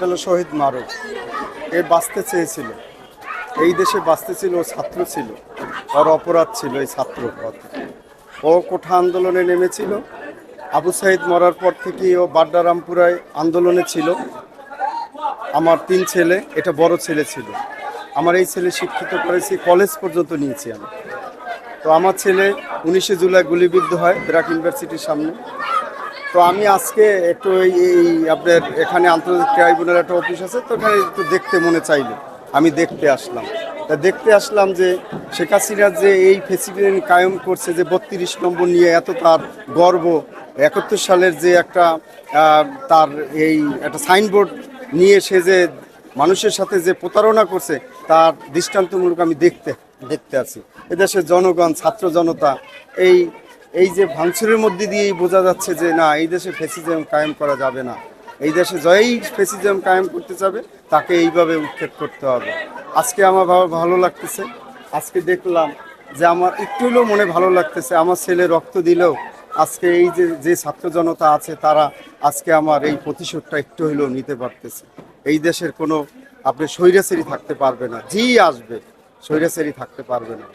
এটা হলো শহীদ মারুফ। এ বাঁচতে চেয়েছিল, এই দেশে বাঁচতে ছিল, ও ছাত্র ছিল, ওর অপরাধ ছিল এই ছাত্র পথ। ও কোঠা আন্দোলনে নেমেছিল। আবু সাইদ মরার পর থেকেই ও বাড্ডারামপুরায় আন্দোলনে ছিল। আমার 3 ছেলে, এটা বড় ছেলে ছিল। আমার এই ছেলে শিক্ষিত করেছি, কলেজ পর্যন্ত নিয়েছি আমি। তো আমার ছেলে 19শে জুলাই গুলিবিদ্ধ হয় ব্র্যাক ইউনিভার্সিটির সামনে। তো আমি আজকে একটু এই আপনার এখানে আন্তর্জাতিক ট্রাইব্যুনাল একটা অফিস আছে, তো ওখানে একটু দেখতে মনে চাইলো, আমি দেখতে আসলাম। তা দেখতে আসলাম যে শেখ হাসিনা যে এই ফেসিলিটি কায়েম করছে, যে 32 নম্বর নিয়ে এত তার গর্ব, 71 সালের যে একটা তার এই একটা সাইনবোর্ড নিয়ে সে যে মানুষের সাথে যে প্রতারণা করছে, তার দৃষ্টান্তমূলক আমি দেখতে আছি। এদেশের জনগণ, ছাত্র জনতা, এই এই যে ভাঙচুরের মধ্যে দিয়েই বোঝা যাচ্ছে যে না, এই দেশে ফ্যাসিজম কায়েম করা যাবে না। এই দেশে জয়ই ফ্যাসিজম কায়েম করতে যাবে, তাকে এইভাবে উৎখাত করতে হবে। আজকে আমার ভালো লাগতেছে, আজকে দেখলাম যে আমার একটু হলেও মনে ভালো লাগতেছে, আমার ছেলে রক্ত দিলেও আজকে এই যে যে ছাত্র জনতা আছে, তারা আজকে আমার এই প্রতিশোধটা একটু হলেও নিতে পারতেছে। এই দেশের কোনো আপনি স্বৈরাচারী থাকতে পারবে না, যেই আসবে স্বৈরাচারী থাকতে পারবে না।